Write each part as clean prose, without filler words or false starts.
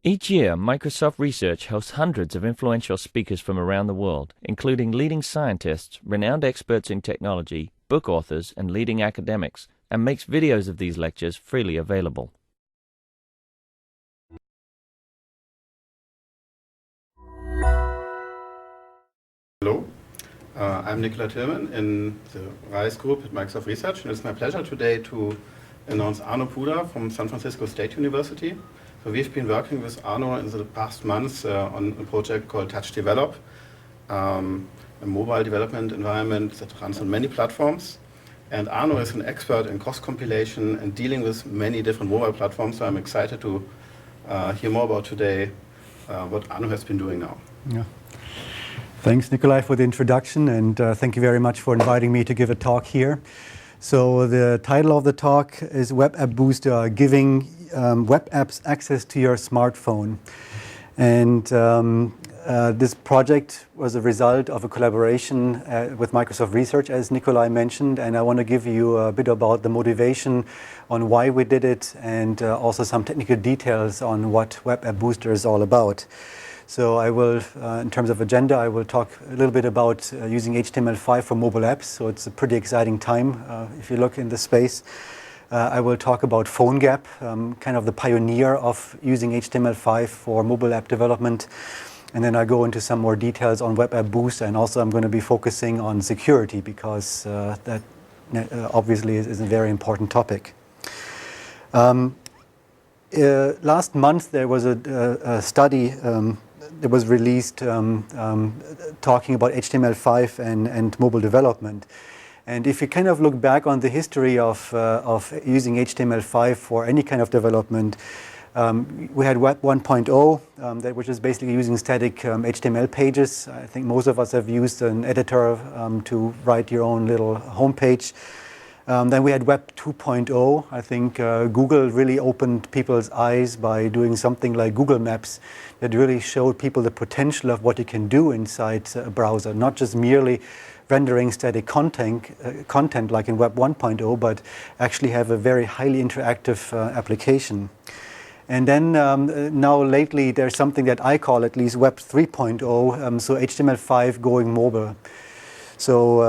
Each year, Microsoft Research hosts hundreds of influential speakers from around the world, including leading scientists, renowned experts in technology, book authors, and leading academics, and makes videos of these lectures freely available. Hello, I'm Nicola Tillman in the RISE group at Microsoft Research, and it's my pleasure today to announce Arno Puda from San Francisco State University. So we've been working with Arno in the past months on a project called Touch Develop, a mobile development environment that runs on many platforms. And Arno is an expert in cross-compilation and dealing with many different mobile platforms, so I'm excited to hear more about today what Arno has been doing now. Yeah. Thanks, Nikolai, for the introduction, and thank you very much for inviting me to give a talk here. So the title of the talk is WebAppBooster, giving web apps access to your smartphone. And this project was a result of a collaboration with Microsoft Research, as Nikolai mentioned, and I want to give you a bit about the motivation on why we did it, and also some technical details on what WebAppBooster is all about. So I will, in terms of agenda, I will talk a little bit about using HTML5 for mobile apps. So it's a pretty exciting time if you look in the space. I will talk about PhoneGap, kind of the pioneer of using HTML5 for mobile app development. And then I go into some more details on WebAppBooster, and also I'm going to be focusing on security because that obviously is a very important topic. Last month there was a study that was released talking about HTML5 and mobile development. And if you kind of look back on the history of using HTML5 for any kind of development, we had Web 1.0, which is basically using static HTML pages. I think most of us have used an editor to write your own little homepage. Then we had Web 2.0. I think Google really opened people's eyes by doing something like Google Maps that really showed people the potential of what you can do inside a browser, not just merely rendering static content like in Web 1.0, but actually have a very highly interactive application. And then now lately there's something that I call at least Web 3.0, so HTML5 going mobile. So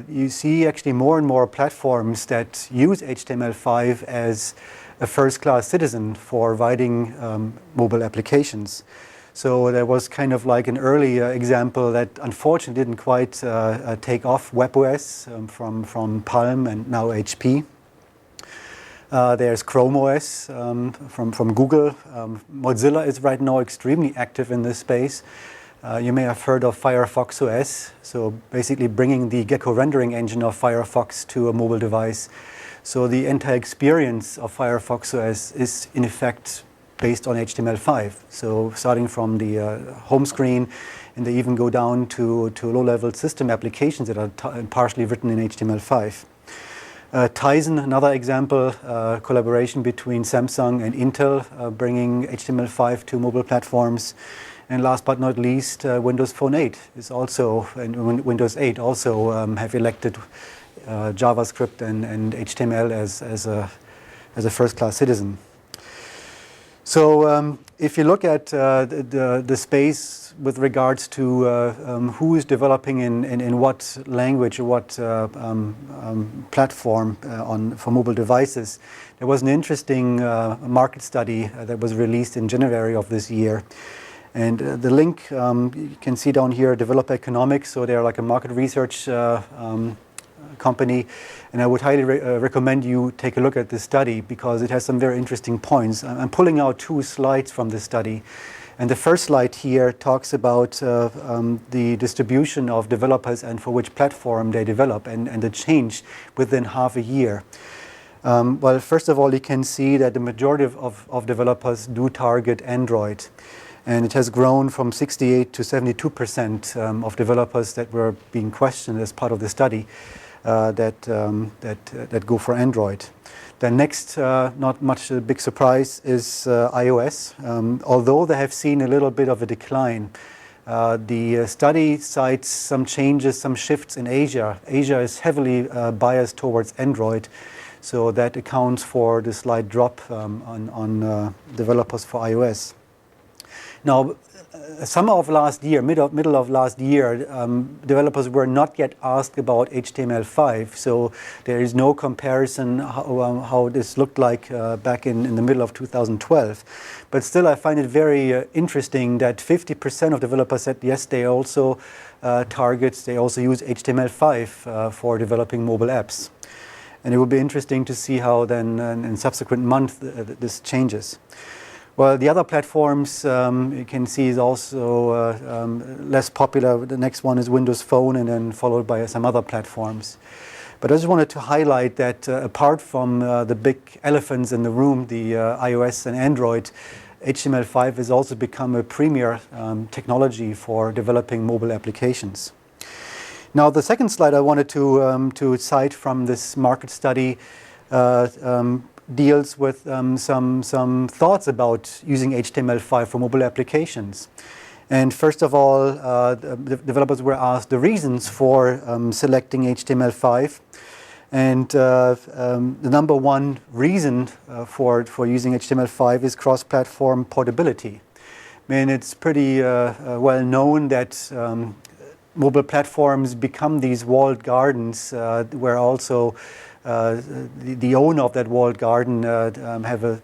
you see actually more and more platforms that use HTML5 as a first-class citizen for writing mobile applications. So there was kind of like an early example that unfortunately didn't quite take off, WebOS from Palm and now HP. There's Chrome OS from Google. Mozilla is right now extremely active in this space. You may have heard of Firefox OS, so basically bringing the Gecko rendering engine of Firefox to a mobile device. So the entire experience of Firefox OS is in effect based on HTML5. So starting from the home screen, and they even go down to low-level system applications that are partially written in HTML5. Tizen, another example, collaboration between Samsung and Intel, bringing HTML5 to mobile platforms. And last but not least, Windows Phone 8 is also, and Windows 8 also have elected JavaScript and HTML as a first-class citizen. So if you look at the space with regards to who is developing in what language or what platform for mobile devices, there was an interesting market study that was released in January of this year. And the link you can see down here, Developer Economics, so they're like a market research company, and I would highly recommend you take a look at this study because it has some very interesting points. I'm pulling out two slides from this study, and the first slide here talks about the distribution of developers and for which platform they develop and the change within half a year. Well, first of all, you can see that the majority of developers do target Android. And it has grown from 68 to 72% of developers that were being questioned as part of the study that go for Android. The next, not much a big surprise, is iOS. Although they have seen a little bit of a decline, the study cites some changes, some shifts in Asia. Asia is heavily biased towards Android, so that accounts for the slight drop on developers for iOS. Now, summer of last year, middle of last year, developers were not yet asked about HTML5, so there is no comparison how this looked like back in the middle of 2012. But still, I find it very interesting that 50% of developers said yes, they also they also use HTML5 for developing mobile apps. And it will be interesting to see how then in subsequent months this changes. Well, the other platforms you can see is also less popular. The next one is Windows Phone, and then followed by some other platforms. But I just wanted to highlight that apart from the big elephants in the room, the iOS and Android, HTML5 has also become a premier technology for developing mobile applications. Now, the second slide I wanted to cite from this market study deals with some thoughts about using HTML5 for mobile applications. And first of all, the developers were asked the reasons for selecting HTML5. And the number one reason for using HTML5 is cross-platform portability. I mean, it's pretty well known that mobile platforms become these walled gardens where also the owner of that walled garden have a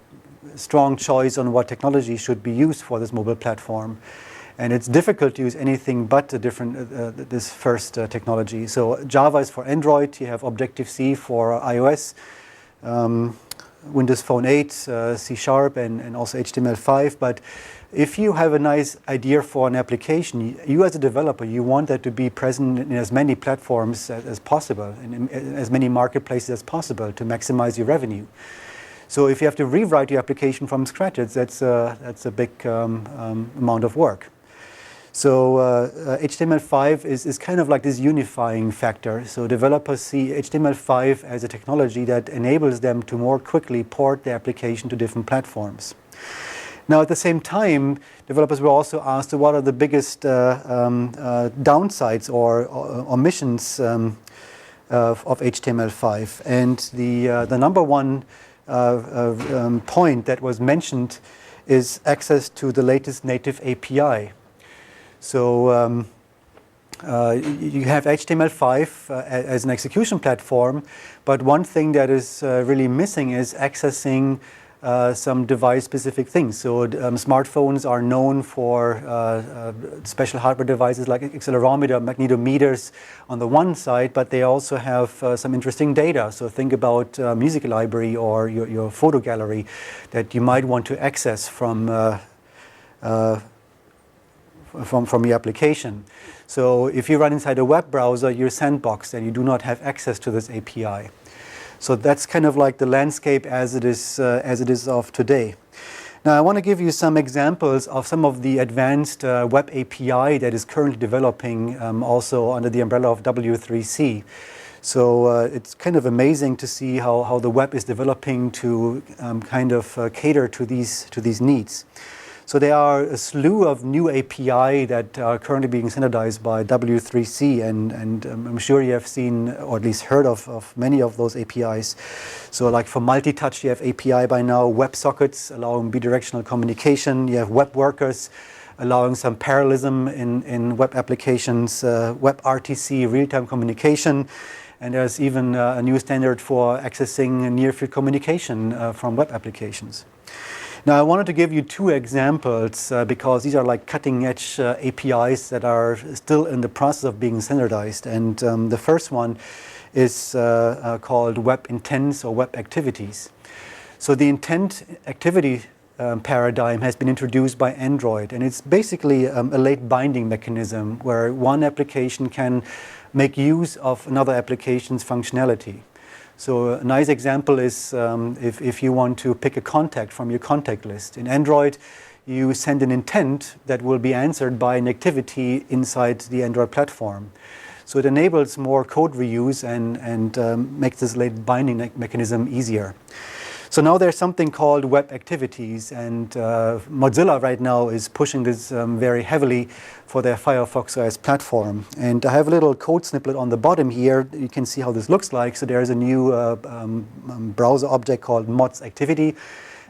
strong choice on what technology should be used for this mobile platform. And it's difficult to use anything but this first technology. So Java is for Android, you have Objective-C for iOS, Windows Phone 8, C#, and also HTML5. But if you have a nice idea for an application, you as a developer, you want that to be present in as many platforms as possible, in as many marketplaces as possible to maximize your revenue. So if you have to rewrite your application from scratch, that's a big amount of work. So HTML5 is kind of like this unifying factor. So developers see HTML5 as a technology that enables them to more quickly port their application to different platforms. Now, at the same time, developers were also asked what are the biggest downsides or omissions of HTML5. And the number one point that was mentioned is access to the latest native API. So you have HTML5 as an execution platform, but one thing that is really missing is accessing some device-specific things. So smartphones are known for special hardware devices like accelerometer, magnetometers on the one side, but they also have some interesting data. So think about music library or your photo gallery that you might want to access from your application. So if you run inside a web browser, you're sandboxed and you do not have access to this API. So that's kind of like the landscape as it is of today. Now I want to give you some examples of some of the advanced web API that is currently developing also under the umbrella of W3C. So it's kind of amazing to see how the web is developing to kind of cater to these needs. So there are a slew of new API that are currently being standardized by W3C, and I'm sure you have seen or at least heard of many of those APIs. So like for multi-touch, you have API by now, WebSockets allowing bidirectional communication, you have web workers allowing some parallelism in web applications, WebRTC, real-time communication, and there's even a new standard for accessing near-field communication from web applications. Now I wanted to give you two examples because these are like cutting-edge APIs that are still in the process of being standardized. And the first one is called Web Intents or Web Activities. So the intent activity paradigm has been introduced by Android, and it's basically a late binding mechanism where one application can make use of another application's functionality. So a nice example is if you want to pick a contact from your contact list. In Android, you send an intent that will be answered by an activity inside the Android platform. So it enables more code reuse and makes this late binding mechanism easier. So now there's something called web activities, and Mozilla right now is pushing this very heavily for their Firefox OS platform. And I have a little code snippet on the bottom here. You can see how this looks like. So there's a new browser object called mods activity.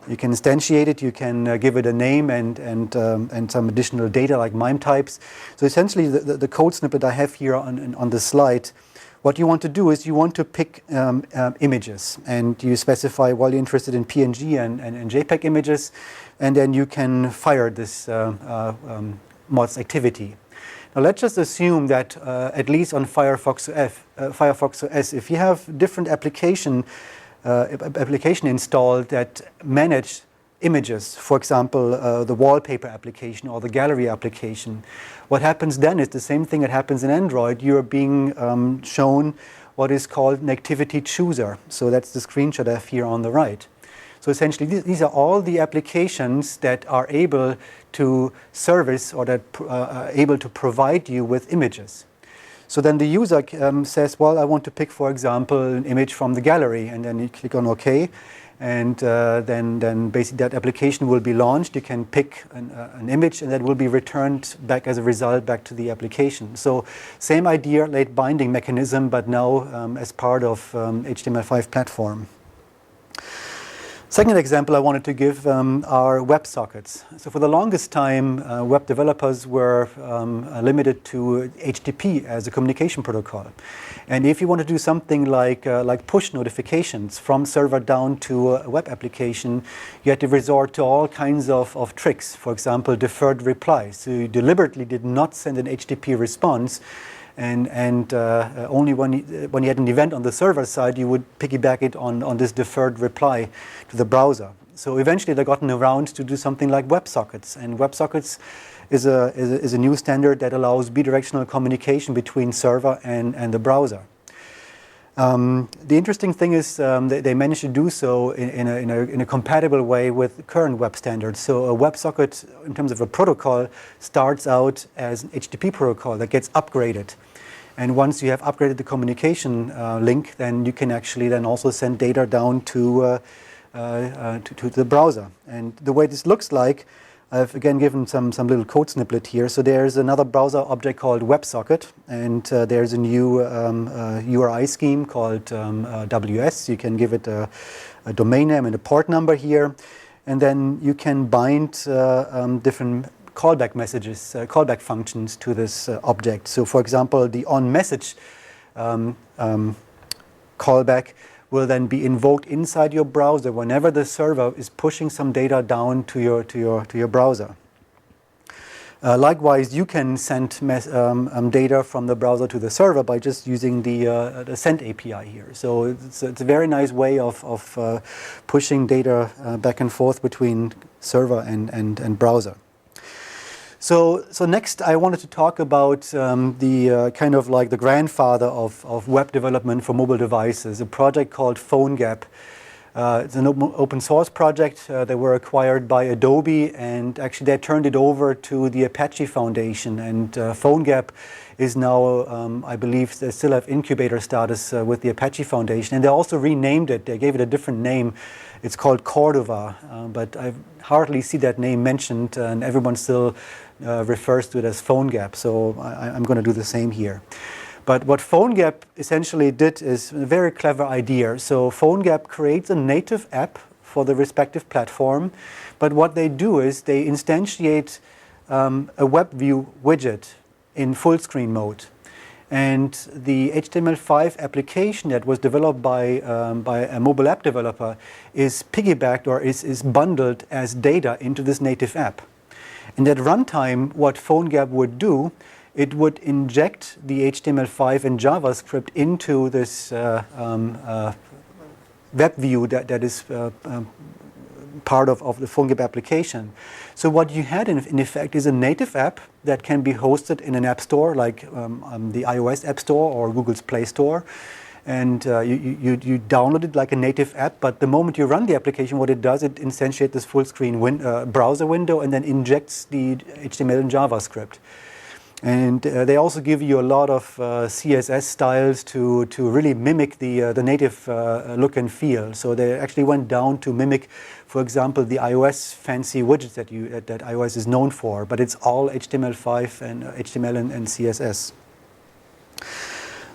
You can instantiate it, you can give it a name and some additional data like MIME types. So essentially the code snippet I have here on the slide, what you want to do is you want to pick images, and you specify, well, you're interested in PNG and JPEG images, and then you can fire this mods activity. Now let's just assume that at least on Firefox OS, if you have different application installed that manage images, for example, the wallpaper application or the gallery application, what happens then is the same thing that happens in Android. You're being shown what is called an activity chooser. So that's the screenshot I have here on the right. So essentially, these are all the applications that are able to service or that are able to provide you with images. So then the user says, well, I want to pick, for example, an image from the gallery, and then you click on OK, and then basically that application will be launched. You can pick an image, and that will be returned back as a result back to the application. So same idea, late binding mechanism, but now as part of HTML5 platform. Second example I wanted to give are WebSockets. So for the longest time, web developers were limited to HTTP as a communication protocol. And if you want to do something like push notifications from server down to a web application, you had to resort to all kinds of tricks. For example, deferred replies. So you deliberately did not send an HTTP response, and only when you had an event on the server side, you would piggyback it on this deferred reply to the browser. So eventually they gotten around to do something like WebSockets, and WebSockets is a new standard that allows bidirectional communication between server and the browser. The interesting thing is they managed to do so in a compatible way with current web standards. So a WebSocket, in terms of a protocol, starts out as an HTTP protocol that gets upgraded. And once you have upgraded the communication link, then you can actually then also send data down to the browser. And the way this looks like, I've again given some little code snippet here. So there's another browser object called WebSocket, and there's a new URI scheme called WS. You can give it a domain name and a port number here, and then you can bind different callback messages, callback functions to this object. So for example, the onMessage callback will then be invoked inside your browser whenever the server is pushing some data down to your browser. Likewise, you can send data from the browser to the server by just using the send API here. So it's a very nice way of pushing data back and forth between server and browser. So next I wanted to talk about the kind of like the grandfather of web development for mobile devices, a project called PhoneGap. It's an open source project. They were acquired by Adobe, and actually they turned it over to the Apache Foundation. And PhoneGap is now, I believe, they still have incubator status with the Apache Foundation. And they also renamed it. They gave it a different name. It's called Cordova, but I hardly see that name mentioned, and everyone still refers to it as PhoneGap. So I'm going to do the same here. But what PhoneGap essentially did is a very clever idea. So PhoneGap creates a native app for the respective platform, but what they do is they instantiate a web view widget in full screen mode. And the HTML5 application that was developed by a mobile app developer is piggybacked or is bundled as data into this native app. And at runtime, what PhoneGap would do, it would inject the HTML5 and JavaScript into this web view that is part of the PhoneGap application. So what you had in effect is a native app that can be hosted in an app store like the iOS App Store or Google's Play Store. And you download it like a native app, but the moment you run the application, what it does, it instantiates this full screen browser window and then injects the HTML and JavaScript. And they also give you a lot of CSS styles to really mimic the native look and feel. So they actually went down to mimic, for example, the iOS fancy widgets that iOS is known for, but it's all HTML5 and HTML and CSS.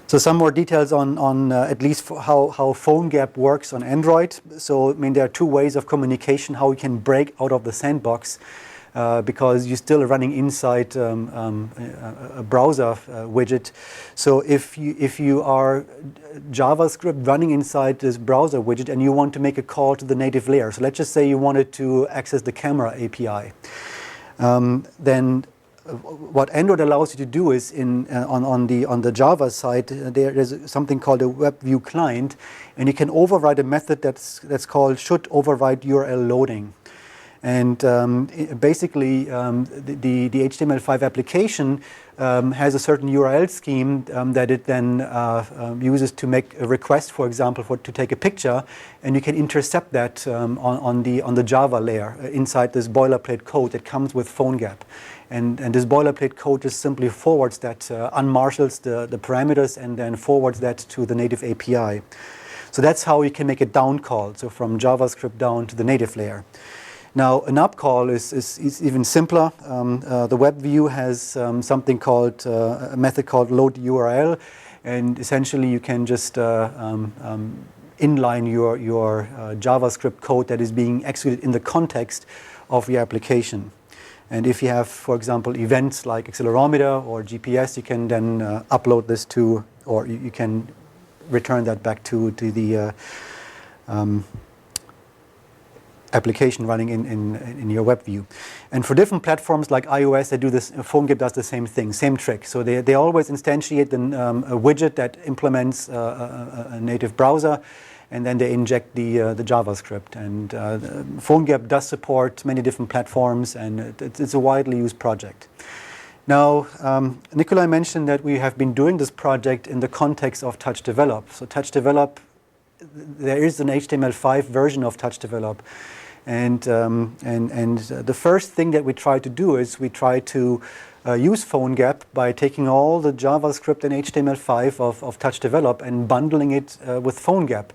So some more details on at least how PhoneGap works on Android. So I mean, there are two ways of communication, how we can break out of the sandbox, because you're still running inside a browser widget. So if you are JavaScript running inside this browser widget and you want to make a call to the native layer, so let's just say you wanted to access the camera API, then what Android allows you to do is on the Java side, there's something called a WebView client, and you can override a method that's called should override URL loading. And basically, the HTML5 application has a certain URL scheme that it then uses to make a request, for example, to take a picture, and you can intercept that on the Java layer inside this boilerplate code that comes with PhoneGap. And this boilerplate code just simply forwards that, unmarshals the parameters, and then forwards that to the native API. So that's how you can make a down call, so from JavaScript down to the native layer. Now, an up call is even simpler. The web view has something called a method called load URL, and essentially you can just inline your JavaScript code that is being executed in the context of your application. And if you have, for example, events like accelerometer or GPS, you can then upload this to, or you can return that back to the application running in your web view. And for different platforms like iOS, they do this. PhoneGap does the same thing, same trick. So they always instantiate a widget that implements a native browser, and then they inject the JavaScript. And PhoneGap does support many different platforms, and it's a widely used project. Now, Nikolai mentioned that we have been doing this project in the context of Touch Develop. So Touch Develop, there is an HTML5 version of Touch Develop. And the first thing that we try to do is we try to use PhoneGap by taking all the JavaScript and HTML5 of Touch Develop and bundling it with PhoneGap.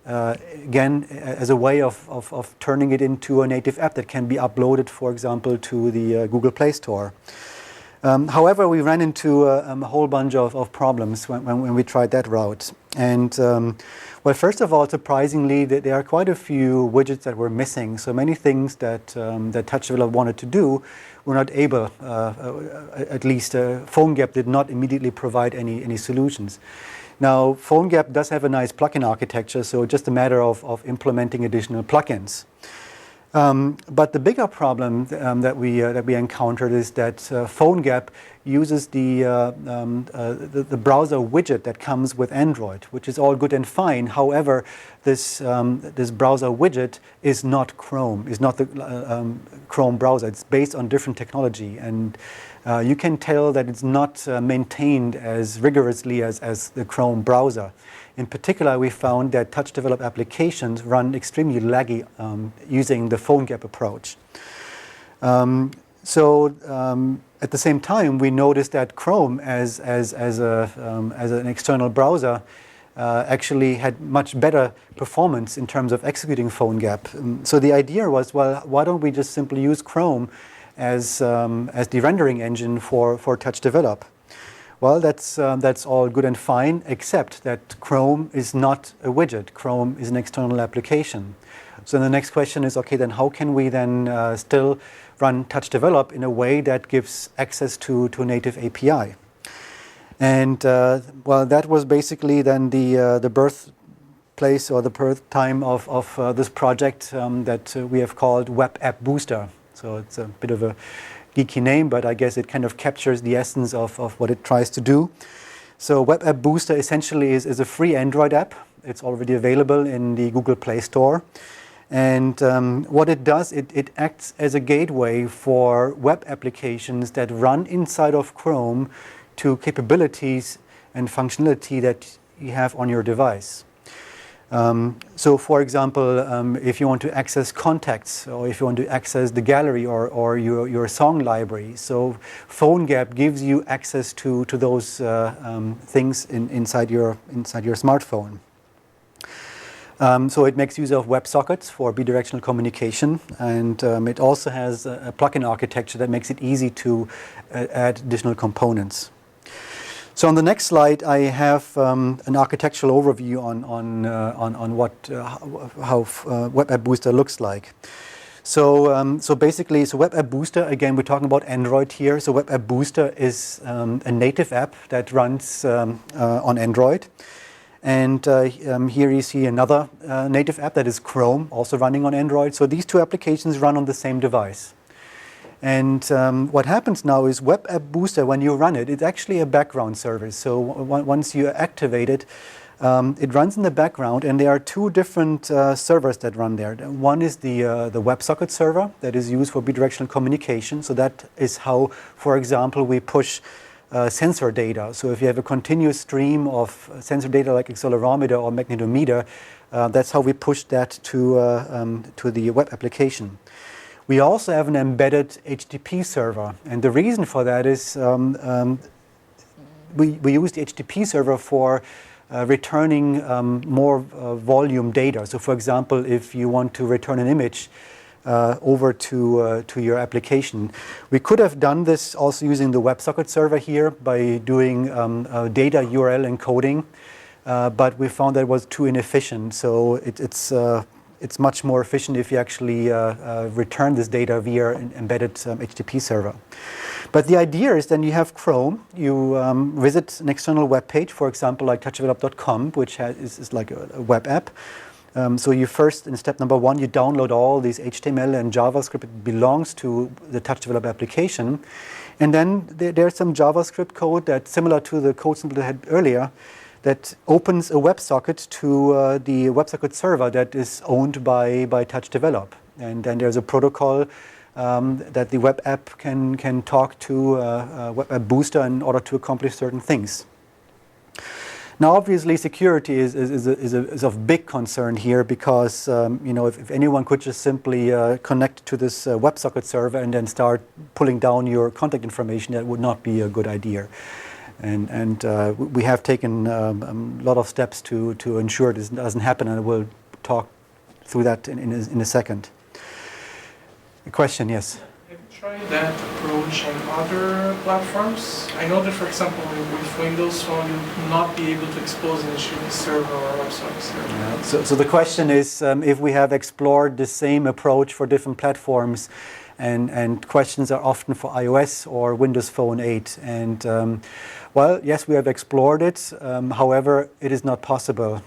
Again, as a way of turning it into a native app that can be uploaded, for example, to the Google Play Store. However, we ran into a whole bunch of problems when we tried that route. And well, first of all, surprisingly, there are quite a few widgets that were missing. So many things that Touch Develop wanted to do were not able. At least PhoneGap did not immediately provide any solutions. Now, PhoneGap does have a nice plugin architecture, so just a matter of implementing additional plugins. But the bigger problem that we encountered is that PhoneGap uses the browser widget that comes with Android, which is all good and fine. However, this browser widget is not Chrome, is not the Chrome browser. It's based on different technology, and you can tell that it's not maintained as rigorously as the Chrome browser. In particular, we found that Touch Develop applications run extremely laggy using the PhoneGap approach. At the same time, we noticed that Chrome, as an external browser, actually had much better performance in terms of executing PhoneGap. So the idea was, well, why don't we just simply use Chrome as the rendering engine for Touch Develop? Well, that's all good and fine, except that Chrome is not a widget. Chrome is an external application. So the next question is, okay, then how can we then still run Touch Develop in a way that gives access to a native API? And well, that was basically then the birthplace or the birth time of this project that we have called WebAppBooster. So it's a bit of a geeky name, but I guess it kind of captures the essence of what it tries to do. So WebAppBooster essentially is a free Android app. It's already available in the Google Play Store. And what it does, it acts as a gateway for web applications that run inside of Chrome to capabilities and functionality that you have on your device. So for example, if you want to access contacts, or if you want to access the gallery or your song library, so PhoneGap gives you access to those things inside your smartphone. So it makes use of WebSockets for bidirectional communication, and it also has a plugin architecture that makes it easy to add additional components. So on the next slide, I have an architectural overview on what how WebAppBooster looks like. So basically, WebAppBooster, again, we're talking about Android here. So WebAppBooster is a native app that runs on Android. And here you see another native app that is Chrome, also running on Android. So these two applications run on the same device. And what happens now is WebAppBooster, when you run it, it's actually a background service. So once you activate it, it runs in the background, and there are two different servers that run there. One is the WebSockets server that is used for bidirectional communication. So that is how, for example, we push sensor data. So if you have a continuous stream of sensor data like accelerometer or magnetometer, that's how we push that to the web application. We also have an embedded HTTP server, and the reason for that is we use the HTTP server for returning more volume data. So for example, if you want to return an image over to your application, we could have done this also using the WebSocket server here by doing data URL encoding, but we found that was too inefficient. So it's much more efficient if you actually return this data via an embedded HTTP server. But the idea is then you have Chrome, you visit an external web page, for example, like touchdevelop.com, which is like a web app. So you first, in step number one, you download all these HTML and JavaScript. It belongs to the TouchDevelop application. And then there's some JavaScript code that's similar to the code snippet I had earlier, that opens a WebSocket to the WebSocket server that is owned by TouchDevelop. And then there's a protocol that the web app can talk to WebAppBooster in order to accomplish certain things. Now, obviously, security is of big concern here because if anyone could just simply connect to this WebSocket server and then start pulling down your contact information, that would not be a good idea. And we have taken a lot of steps to ensure this doesn't happen, and we'll talk through that in a second. A question, yes? Have you tried that approach on other platforms? I know that, for example, with Windows Phone, you will not be able to expose an HTTP server or a WebSocket server. Yeah, so the question is if we have explored the same approach for different platforms, and questions are often for iOS or Windows Phone 8. And well, yes, we have explored it. However, it is not possible,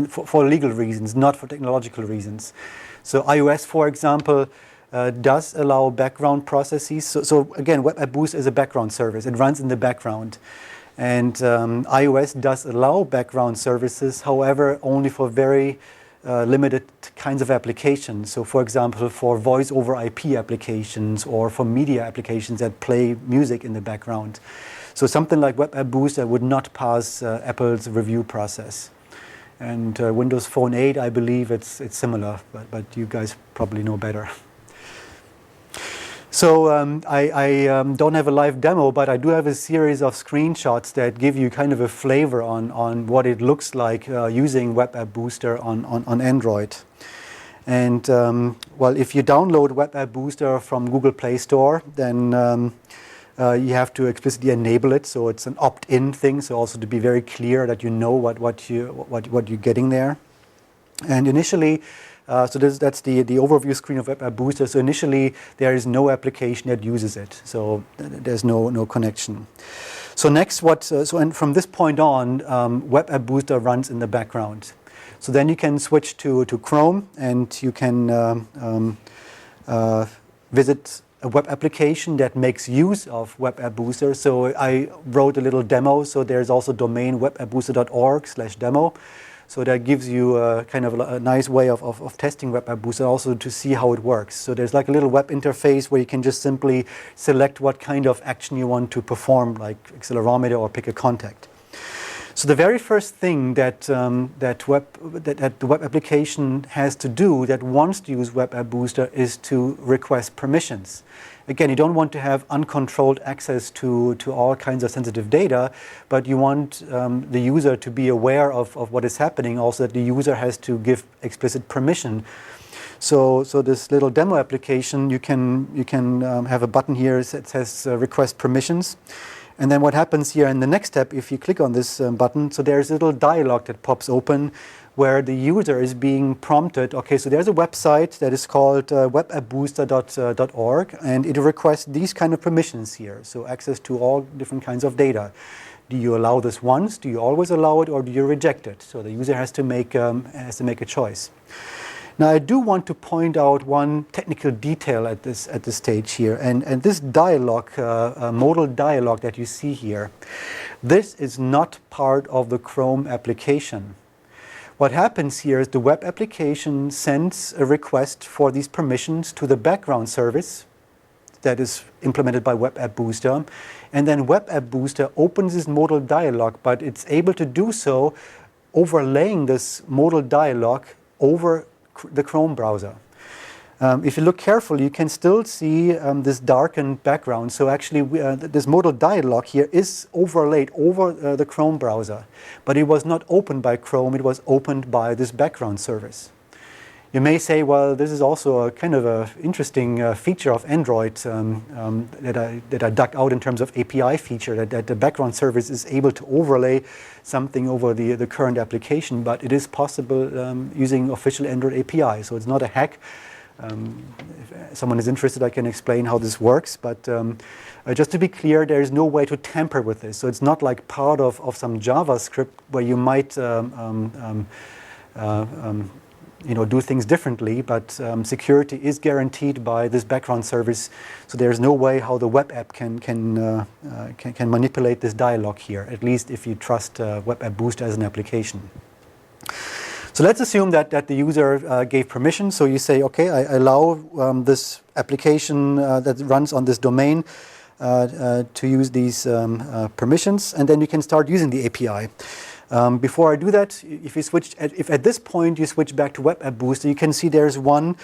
for legal reasons, not for technological reasons. So iOS, for example, does allow background processes. So again, WebAppBooster is a background service. It runs in the background. And iOS does allow background services, however, only for very limited kinds of applications. So for example, for voice over IP applications or for media applications that play music in the background. So something like WebAppBooster would not pass Apple's review process. And Windows Phone 8, I believe it's similar, but you guys probably know better. So I don't have a live demo, but I do have a series of screenshots that give you kind of a flavor on what it looks like using WebAppBooster on Android. And well, if you download WebAppBooster from Google Play Store, then you have to explicitly enable it, so it's an opt-in thing. So also to be very clear that you know what you're getting there. And initially, so that's the overview screen of WebAppBooster. So initially, there is no application that uses it. So there's no connection. So next, and from this point on, WebAppBooster runs in the background. So then you can switch to Chrome, and you can visit a web application that makes use of WebAppBooster. So I wrote a little demo. So there's also domain webappbooster.org/demo. So that gives you kind of a nice way of testing WebAppBooster, also to see how it works. So there's like a little web interface where you can just simply select what kind of action you want to perform, like accelerometer or pick a contact. So the very first thing that the web application has to do that wants to use WebAppBooster is to request permissions. Again, you don't want to have uncontrolled access to all kinds of sensitive data, but you want the user to be aware of what is happening, also that the user has to give explicit permission. So this little demo application, you can have a button here that says request permissions. And then what happens here in the next step, if you click on this button, so there's a little dialog that pops open where the user is being prompted, okay, so there's a website that is called WebAppBooster.org, and it requests these kind of permissions here, so access to all different kinds of data. Do you allow this once? Do you always allow it, or do you reject it? So the user has to make a choice. Now I do want to point out one technical detail at this stage here, and this dialog, modal dialog that you see here, this is not part of the Chrome application. What happens here is the web application sends a request for these permissions to the background service that is implemented by WebAppBooster, and then WebAppBooster opens this modal dialog, but it's able to do so overlaying this modal dialog over the Chrome browser. If you look carefully, you can still see this darkened background. So actually, this modal dialog here is overlaid over the Chrome browser, but it was not opened by Chrome. It was opened by this background service. You may say, well, this is also a kind of an interesting feature of Android that I dug out in terms of API feature, that the background service is able to overlay something over the current application, but it is possible using official Android API. So it's not a hack. If someone is interested, I can explain how this works, but just to be clear, there is no way to tamper with this. So it's not like part of some JavaScript where you might do things differently, but security is guaranteed by this background service, so there's no way how the web app can manipulate this dialog here, at least if you trust WebAppBooster as an application. So let's assume that the user gave permission. So you say, okay, I allow this application that runs on this domain to use these permissions, and then you can start using the API. Before I do that, if at this point you switch back to WebAppBooster, you can see there's one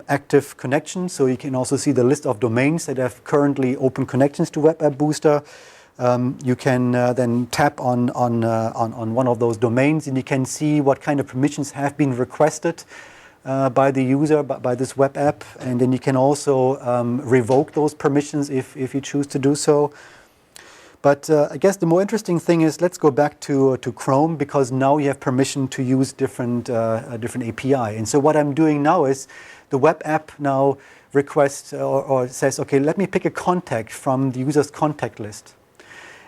active connection. So you can also see the list of domains that have currently open connections to WebAppBooster. You can then tap on one of those domains, and you can see what kind of permissions have been requested by the user, by this web app, and then you can also revoke those permissions if you choose to do so. But I guess the more interesting thing is, let's go back to Chrome, because now you have permission to use different API. And so what I'm doing now is the web app now requests or says, okay, let me pick a contact from the user's contact list.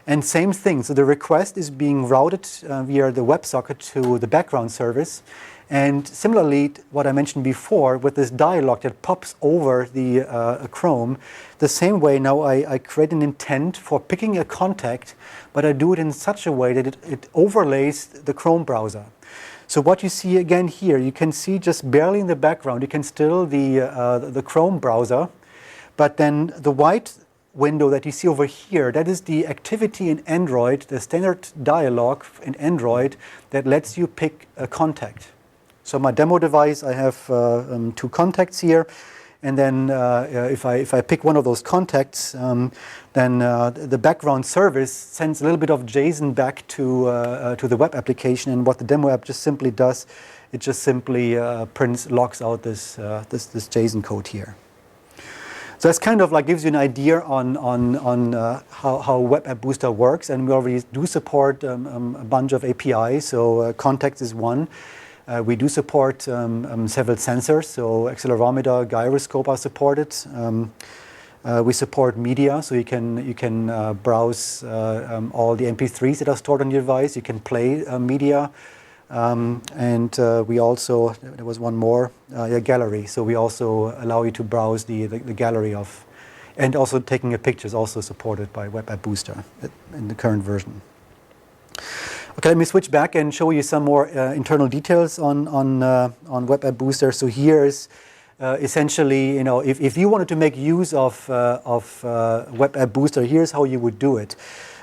And same thing, so the request is being routed via the WebSocket to the background service. And similarly, what I mentioned before, with this dialog that pops over the Chrome, the same way now I create an intent for picking a contact, but I do it in such a way that it overlays the Chrome browser. So what you see again here, you can see just barely in the background, you can still the Chrome browser, but then the white window that you see over here, that is the activity in Android, the standard dialog in Android that lets you pick a contact. So my demo device, I have 2 contacts here, and then if I pick one of those contacts, then the background service sends a little bit of JSON back to the web application, and what the demo app just simply does, it just simply logs out this JSON code here. So that's kind of like gives you an idea on how WebAppBooster works, and we already do support a bunch of APIs. So context is one. We do support several sensors, so accelerometer, gyroscope are supported. We support media, so you can browse all the MP3s that are stored on your device. You can play media. And we also, there was one more, gallery. So we also allow you to browse the gallery of, and also taking a picture is also supported by WebAppBooster in the current version. Okay, let me switch back and show you some more internal details on WebAppBooster. So here is essentially, if you wanted to make use of WebAppBooster, here's how you would do it.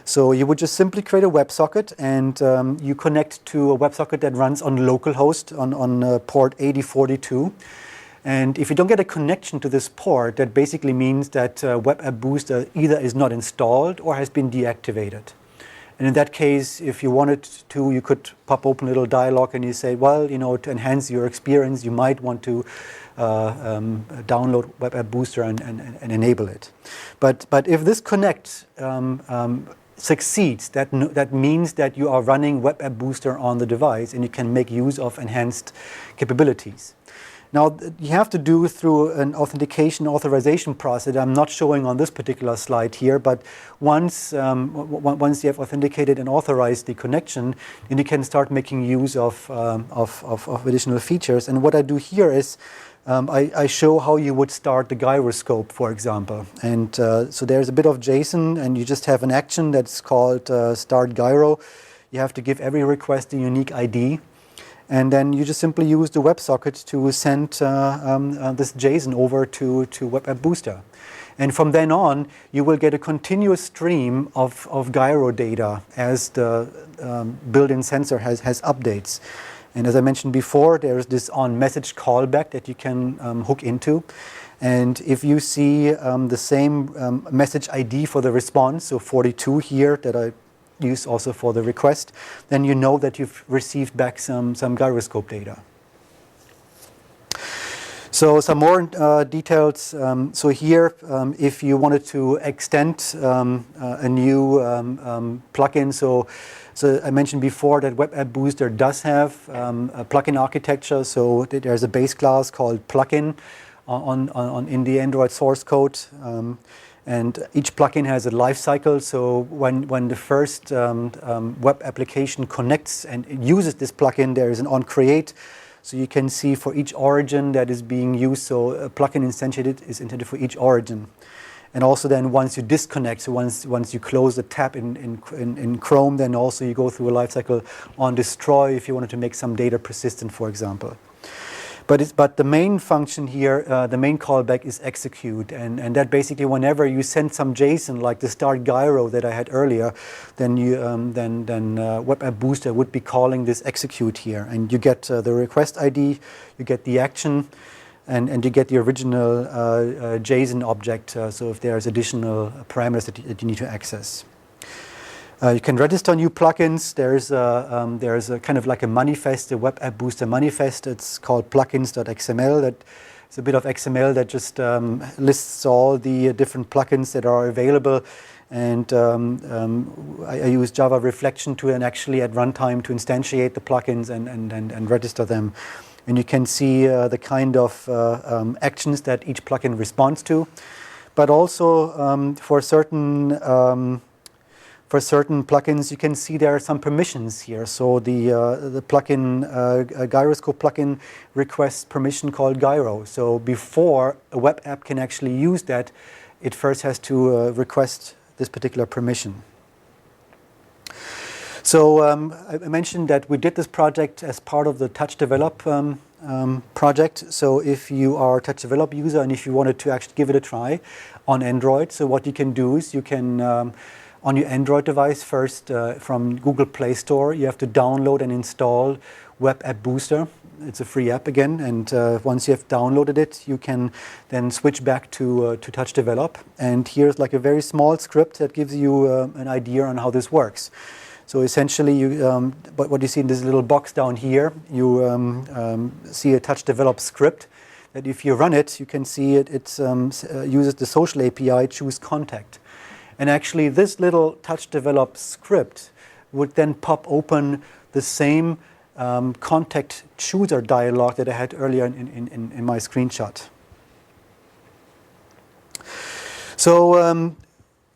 So you would just simply create a WebSocket, and you connect to a WebSocket that runs on localhost on port 8042. And if you don't get a connection to this port, that basically means that WebAppBooster either is not installed or has been deactivated. And in that case, if you wanted to, you could pop open a little dialog and you say, well, to enhance your experience, you might want to download WebAppBooster and enable it. But if this connect succeeds, that means that you are running WebAppBooster on the device and you can make use of enhanced capabilities. Now, you have to do through an authentication authorization process that I'm not showing on this particular slide here, but once you have authenticated and authorized the connection, then you can start making use of additional features. And what I do here is I show how you would start the gyroscope, for example. And so there's a bit of JSON, and you just have an action that's called start gyro. You have to give every request a unique ID. And then you just simply use the WebSocket to send this JSON over to WebAppBooster. And from then on, you will get a continuous stream of gyro data as the built-in sensor has updates. And as I mentioned before, there's this on-message callback that you can hook into. And if you see the same message ID for the response, so 42 here that I use also for the request, then you know that you've received back some gyroscope data. So some more details. So here, if you wanted to extend a new plugin, so I mentioned before that WebAppBooster does have a plugin architecture. So there's a base class called plugin in the Android source code. And each plugin has a life cycle. So when the first web application connects and uses this plugin, there is an onCreate. So you can see for each origin that is being used. So a plugin instantiated is intended for each origin. And also then once you disconnect, so once you close the tab in Chrome, then also you go through a life cycle on destroy if you wanted to make some data persistent, for example. But the main function here, the main callback is execute, and that basically whenever you send some JSON like the start gyro that I had earlier, then WebAppBooster would be calling this execute here, and you get the request ID, you get the action, and you get the original JSON object. So if there's additional parameters that you need to access. You can register new plugins. There's a kind of like a manifest, a WebAppBooster manifest. It's called plugins.xml. It's a bit of XML that just lists all the different plugins that are available. And I use Java Reflection to actually at runtime to instantiate the plugins and register them. And you can see the kind of actions that each plugin responds to. But also for certain plugins, you can see there are some permissions here. So the plugin, gyroscope plugin requests permission called gyro. So before a web app can actually use that, it first has to request this particular permission. So I mentioned that we did this project as part of the Touch Develop project. So if you are a Touch Develop user and if you wanted to actually give it a try on Android, so what you can do is you can on your Android device first from Google Play Store, you have to download and install WebAppBooster. It's a free app again, and once you have downloaded it, you can then switch back to Touch Develop. And here's like a very small script that gives you an idea on how this works. So essentially, what you see in this little box down here, you see a Touch Develop script that if you run it, you can see it uses the social API, choose contact. And actually, this little Touch Develop script would then pop open the same contact chooser dialog that I had earlier in my screenshot. So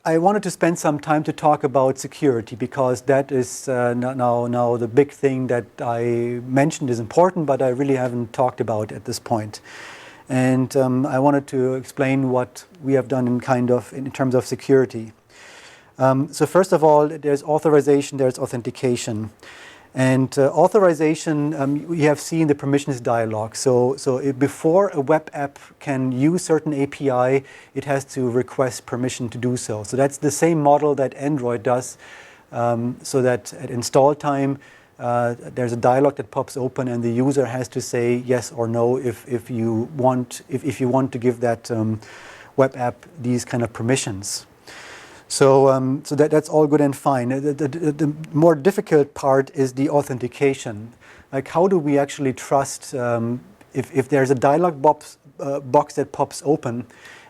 I wanted to spend some time to talk about security because that is now the big thing that I mentioned is important, but I really haven't talked about at this point. And I wanted to explain what we have done in terms of security. So first of all, there's authorization, there's authentication. And authorization, we have seen the permissions dialog. So before a web app can use certain API, it has to request permission to do so. So that's the same model that Android does, so that at install time, there's a dialog that pops open, and the user has to say yes or no if you want to give that web app these kind of permissions. So that's all good and fine. The more difficult part is the authentication. Like, how do we actually trust if there's a dialog box that pops open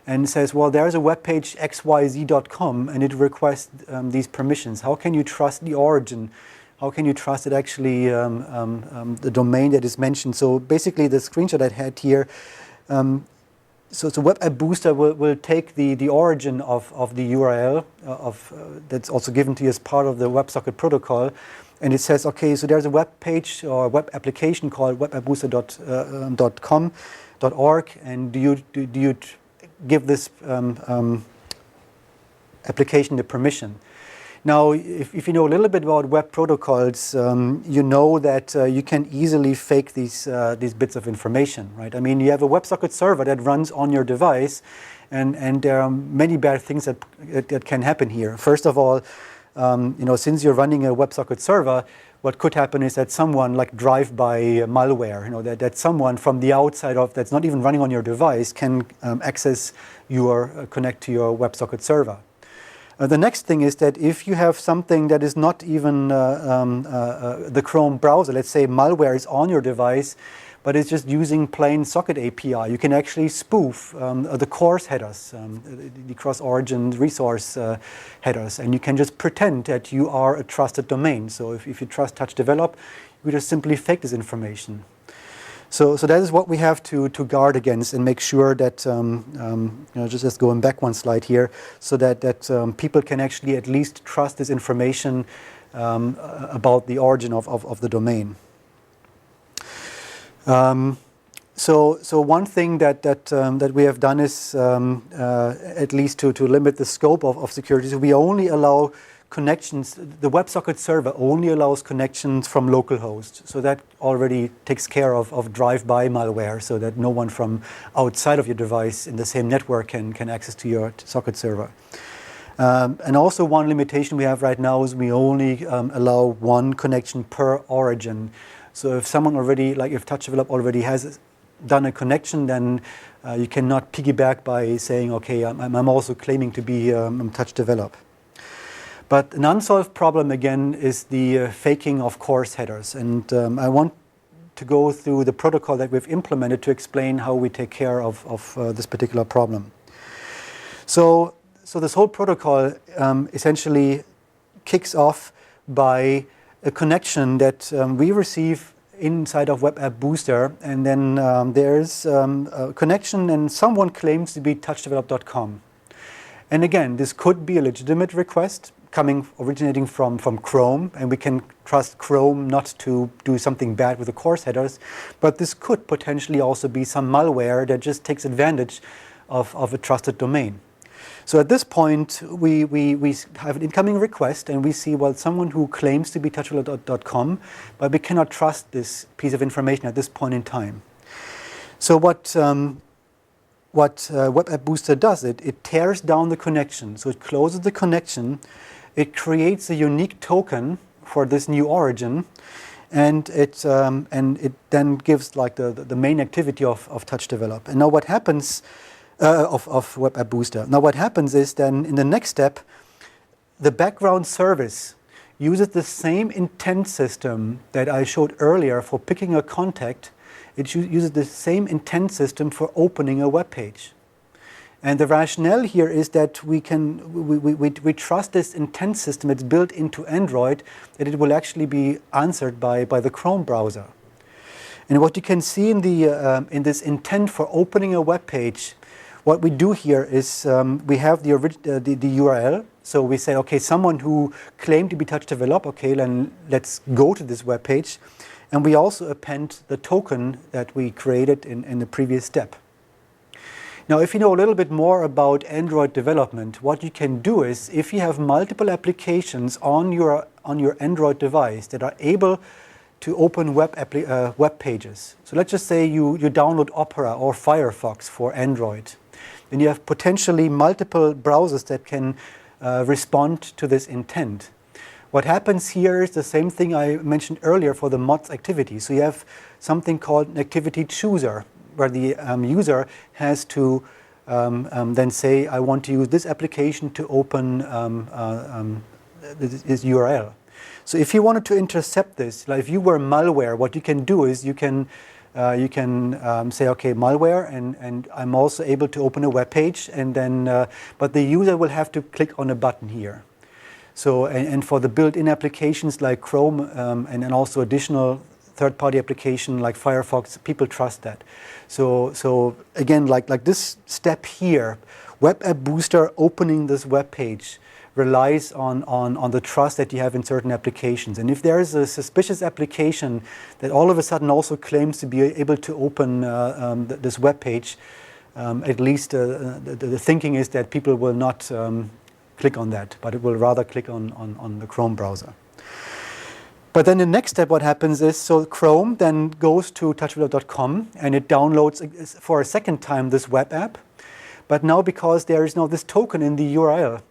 and says, well, there's a web page xyz.com and it requests these permissions, how can you trust the origin? How can you trust it actually the domain that is mentioned? So basically the screenshot I had here, so WebAppBooster will take the origin of the URL that's also given to you as part of the WebSocket protocol, and it says, okay, so there's a web page or web application called webappbooster.com.org, and do you give this application the permission? Now, if you know a little bit about web protocols, you know that you can easily fake these bits of information, right? I mean, you have a WebSocket server that runs on your device, and there are many bad things that can happen here. First of all, since you're running a WebSocket server, what could happen is that someone like drive-by malware, that someone from the outside that's not even running on your device can access connect to your WebSocket server. The next thing is that if you have something that is not even the Chrome browser, let's say malware is on your device, but it's just using plain socket API, you can actually spoof the course headers, the cross-origin resource headers, and you can just pretend that you are a trusted domain. So if you trust Touch Develop, you just simply fake this information. So that is what we have to guard against and make sure that, just going back one slide here, so that people can actually at least trust this information about the origin of the domain. So one thing that we have done is, at least to limit the scope of security, so we only allow connections. The WebSocket server only allows connections from localhost, so that already takes care of drive-by malware, so that no one from outside of your device in the same network can access to your socket server. And also one limitation we have right now is we only allow one connection per origin. So if someone already, like if Touch Develop already has done a connection, then you cannot piggyback by saying, okay, I'm also claiming to be Touch Develop. But an unsolved problem, again, is the faking of course headers. And I want to go through the protocol that we've implemented to explain how we take care of this particular problem. So this whole protocol essentially kicks off by a connection that we receive inside of WebAppBooster, and then there's a connection and someone claims to be touchdevelop.com. And again, this could be a legitimate request originating from Chrome, and we can trust Chrome not to do something bad with the course headers, but this could potentially also be some malware that just takes advantage of a trusted domain. So at this point, we have an incoming request, and we see, well, someone who claims to be touchdevelop.com, but we cannot trust this piece of information at this point in time. So what WebAppBooster does, it tears down the connection. So it closes the connection, it creates a unique token for this new origin, and it then gives like the main activity of Touch Develop. And now what happens of WebAppBooster? Now what happens is then in the next step, the background service uses the same intent system that I showed earlier for picking a contact. It uses the same intent system for opening a web page. And the rationale here is that we trust this intent system. It's built into Android, that it will actually be answered by the Chrome browser. And what you can see in this intent for opening a web page, what we do here is we have the URL. So we say, okay, someone who claimed to be Touch Develop, okay, then let's go to this web page. And we also append the token that we created in the previous step. Now, if you know a little bit more about Android development, what you can do is, if you have multiple applications on your Android device that are able to open web pages. So let's just say you download Opera or Firefox for Android. Then you have potentially multiple browsers that can respond to this intent. What happens here is the same thing I mentioned earlier for the mods activity. So you have something called an activity chooser, where the user has to then say, I want to use this application to open this URL. So if you wanted to intercept this, like if you were malware, what you can do is you can you can say, okay, malware, and I'm also able to open a web page, and then, but the user will have to click on a button here. So, and for the built-in applications like Chrome and then also additional third-party application like Firefox, people trust that. So again, like this step here, WebAppBooster opening this web page relies on the trust that you have in certain applications. And if there is a suspicious application that all of a sudden also claims to be able to open this web page, at least the thinking is that people will not click on that, but it will rather click on the Chrome browser. But then the next step, what happens is, so Chrome then goes to touchdevelop.com and it downloads for a second time this web app. But now because there is now this token in the URL,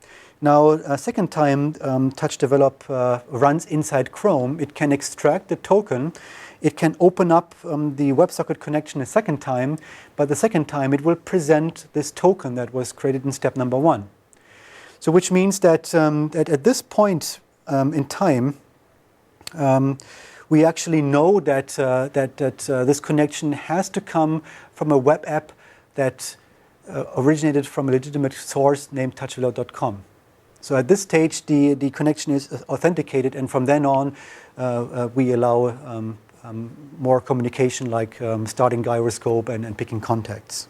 now a second time TouchDevelop runs inside Chrome, it can extract the token, it can open up the WebSocket connection a second time, but the second time it will present this token that was created in step number 1. So which means that, that at this point in time, we actually know that, this connection has to come from a web app that originated from a legitimate source named touchdevelop.com. So at this stage, the connection is authenticated, and from then on, we allow more communication, like starting gyroscope and picking contacts.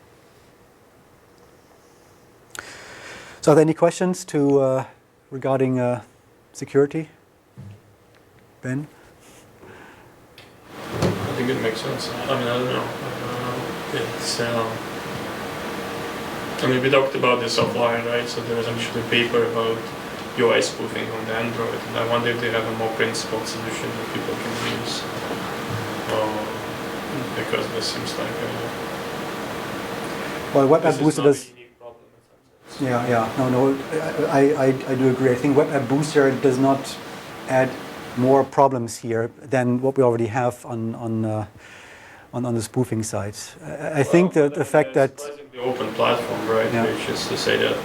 So are there any questions regarding security? Ben? I think it makes sense. I mean, I don't know. It's. I mean, we talked about this offline, right? So there was actually a paper about UI spoofing on the Android, and I wonder if they have a more principled solution that people can use. Because this seems like well, WebAppBooster does. Yeah. No. I do agree. I think WebAppBooster does not add more problems here than what we already have on the spoofing side. I think that the fact that the open platform, right, yeah. which is to say that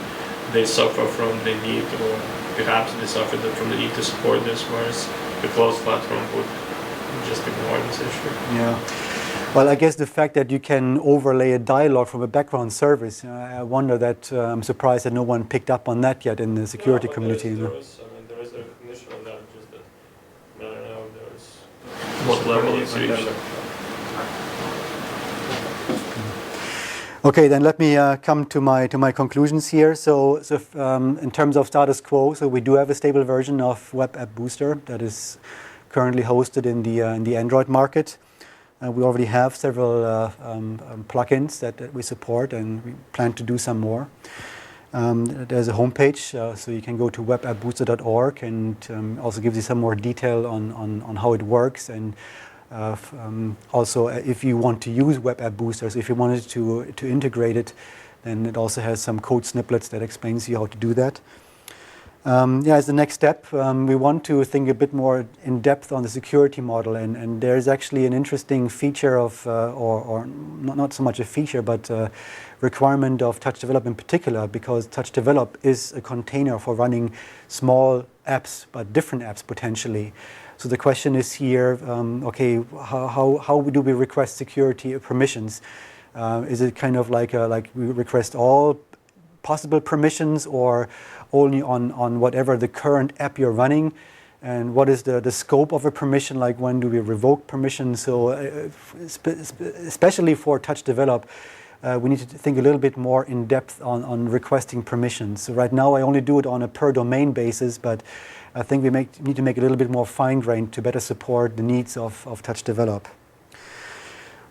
they suffer from the need, or perhaps they suffer from the need to support this, whereas the closed platform would just ignore this issue. Yeah. Well, I guess the fact that you can overlay a dialog from a background service, I wonder that I'm surprised that no one picked up on that yet in the security community. There is a recognition of that, just that I don't know if there is what level is reached. Okay, then let me come to my conclusions here. So in terms of status quo, so we do have a stable version of WebAppBooster that is currently hosted in the Android market. We already have several plugins that we support, and we plan to do some more. There's a homepage, so you can go to webappbooster.org, and also gives you some more detail on how it works, and also if you want to use WebAppBooster, so if you wanted to integrate it, then it also has some code snippets that explains you how to do that. As the next step, we want to think a bit more in depth on the security model, and there's actually an interesting feature of, or not so much a feature, but a requirement of TouchDevelop in particular, because TouchDevelop is a container for running small apps, but different apps potentially. So the question is here, okay, how do we request security permissions? Is it kind of like we request all possible permissions, or only on whatever the current app you're running? And what is the scope of a permission? Like, when do we revoke permission? So especially for TouchDevelop, we need to think a little bit more in depth on requesting permissions. So right now I only do it on a per domain basis, but I think we need to make it a little bit more fine-grained to better support the needs of TouchDevelop.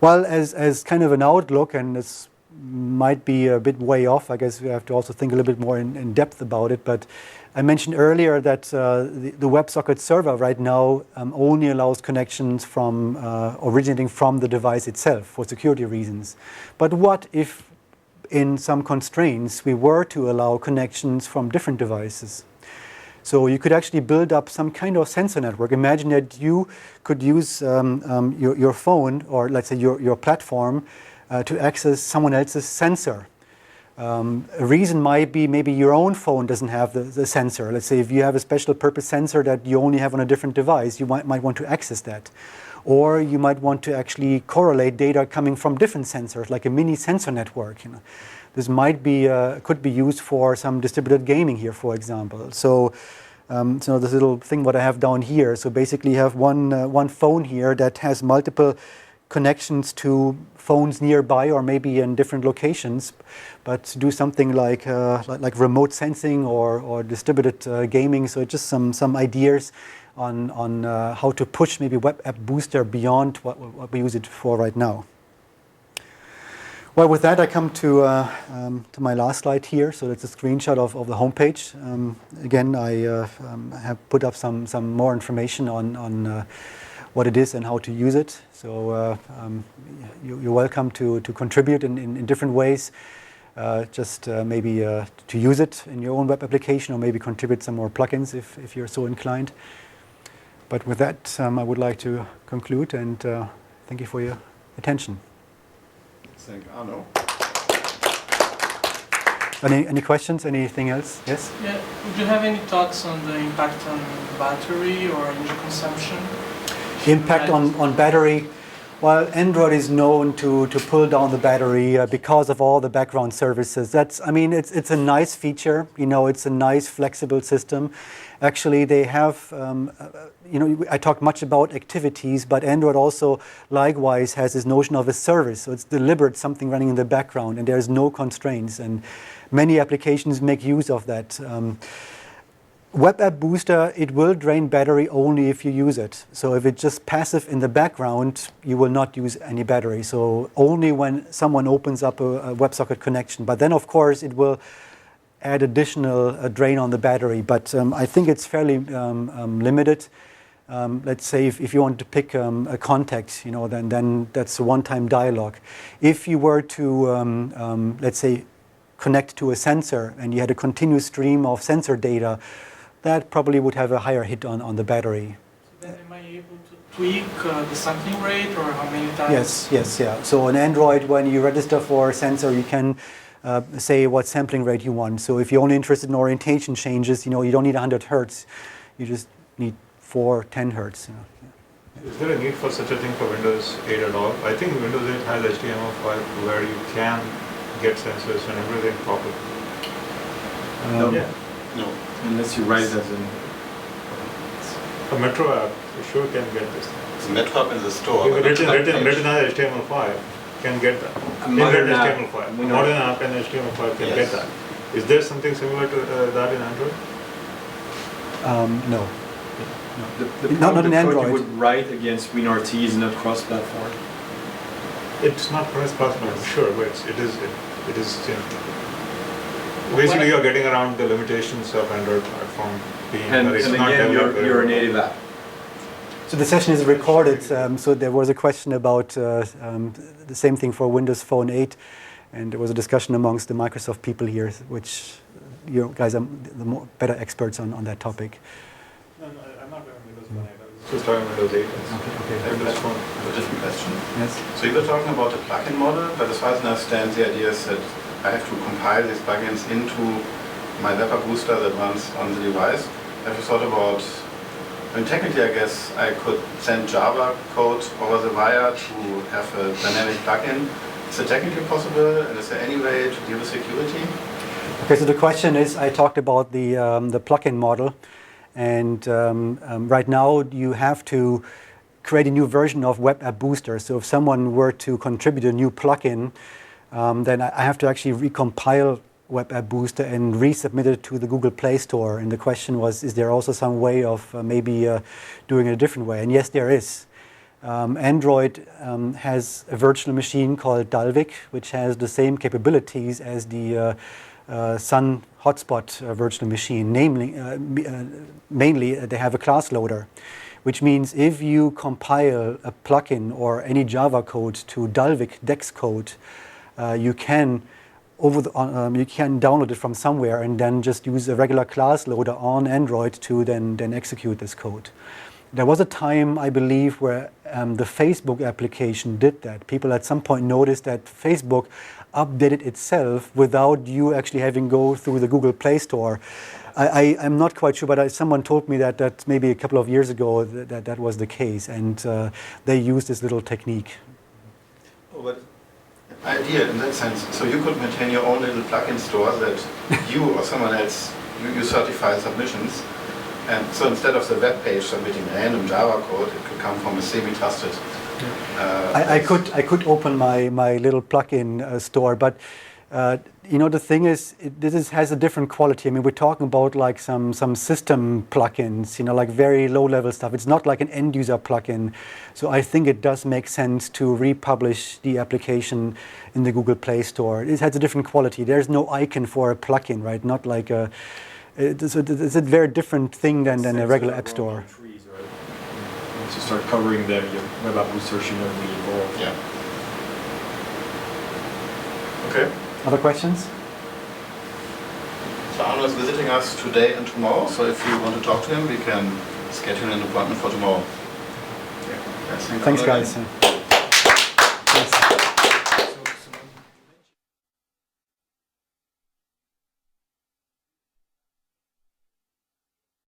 Well, as kind of an outlook, and this might be a bit way off, I guess we have to also think a little bit more in depth about it, but I mentioned earlier that the WebSocket server right now only allows connections from originating from the device itself for security reasons. But what if, in some constraints, we were to allow connections from different devices? So you could actually build up some kind of sensor network. Imagine that you could use your phone, or let's say your platform, to access someone else's sensor. A reason might be maybe your own phone doesn't have the sensor. Let's say if you have a special purpose sensor that you only have on a different device, you might want to access that. Or you might want to actually correlate data coming from different sensors, like a mini sensor network. This might be could be used for some distributed gaming here, for example. So, this little thing what I have down here. So basically, you have one phone here that has multiple connections to phones nearby or maybe in different locations, but do something like remote sensing or distributed gaming. So just some ideas on how to push maybe WebAppBooster beyond what we use it for right now. Well, with that I come to my last slide here. So that's a screenshot of the homepage. Again, I have put up some more information on what it is and how to use it. So you're welcome to contribute in different ways. Maybe to use it in your own web application, or maybe contribute some more plugins if you're so inclined. But with that, I would like to conclude, and thank you for your attention. Thank Arno. Any questions? Anything else? Yes? Yeah. Would you have any thoughts on the impact on battery or energy consumption? Impact on battery. Well, Android is known to pull down the battery because of all the background services. It's a nice feature. It's a nice flexible system. Actually, they have, I talked much about activities, but Android also likewise has this notion of a service. So it's deliberate, something running in the background, and there's no constraints. And many applications make use of that. WebAppBooster, it will drain battery only if you use it. So if it's just passive in the background, you will not use any battery. So only when someone opens up a WebSocket connection. But then, of course, it will add additional drain on the battery. But I think it's fairly limited. Let's say if you want to pick a contact, then that's a one-time dialogue. If you were to, let's say, connect to a sensor and you had a continuous stream of sensor data, that probably would have a higher hit on the battery. So then am I able to tweak the sampling rate, or how many times? Yes. So on Android, when you register for a sensor, you can say what sampling rate you want. So if you're only interested in orientation changes, you don't need 100 Hertz. You just need 4, 10 Hertz. Is there a need for such a thing for Windows 8 at all? I think Windows 8 has HTML5 where you can get sensors and everything properly. No. Unless you write it as A Metro app, you sure can get this. It's a Metro app in the store. Written as HTML5 can get that. modern app. HTML5. Modern app and HTML5 can get that. Is there something similar to that in Android? No. Not in code Android. you would write against WinRT is not cross-platform. It's not cross-platform, sure, but it is. Basically, you're getting around the limitations of Android platform being And that it's not again, developed very you're a well. native app. So the session is recorded. So there was a question about the same thing for Windows Phone 8, and there was a discussion amongst the Microsoft people here, which you guys are the better experts on that topic. No, I'm not talking Windows Phone 8. I was just talking Windows 8. I have a different question. Yes. So you were talking about the plugin model, but as far as I understand, the idea is that I have to compile these plugins into my WebAppBooster that runs on the device. Have you thought about, technically I guess I could send Java code over the wire to have a dynamic plugin. Is it technically possible, and is there any way to deal with security? Okay, so the question is, I talked about the plugin model, and right now you have to create a new version of WebAppBooster. So if someone were to contribute a new plugin, then I have to actually recompile WebAppBooster and resubmit it to the Google Play Store. And the question was, is there also some way of maybe doing it a different way? And yes, there is. Android has a virtual machine called Dalvik, which has the same capabilities as the Sun Hotspot virtual machine. Mainly, they have a class loader, which means if you compile a plugin or any Java code to Dalvik DEX code, you can download it from somewhere and then just use a regular class loader on Android to then execute this code. There was a time, I believe, where the Facebook application did that. People at some point noticed that Facebook updated itself without you actually having go through the Google Play Store. I'm not quite sure, but someone told me that maybe a couple of years ago that was the case, and they used this little technique. Oh, but idea in that sense, so you could maintain your own little plugin store that you or someone else, you certify submissions, and so instead of the web page submitting random Java code, it could come from a semi-trusted. I could open my little plugin store, but you know, the thing is, this has a different quality. I mean, we're talking about like some system plugins, you know, like very low-level stuff. It's not like an end-user plugin. So I think it does make sense to republish the application in the Google Play Store. It has a different quality. There's no icon for a plugin, right? Not like a... It's a very different thing than a regular app store. Trees, right? Once you start covering them, your WebAppBooster should never be involved. Yeah. Okay. Other questions? So Arno is visiting us today and tomorrow, so if you want to talk to him, we can schedule an appointment for tomorrow. Thanks, guys.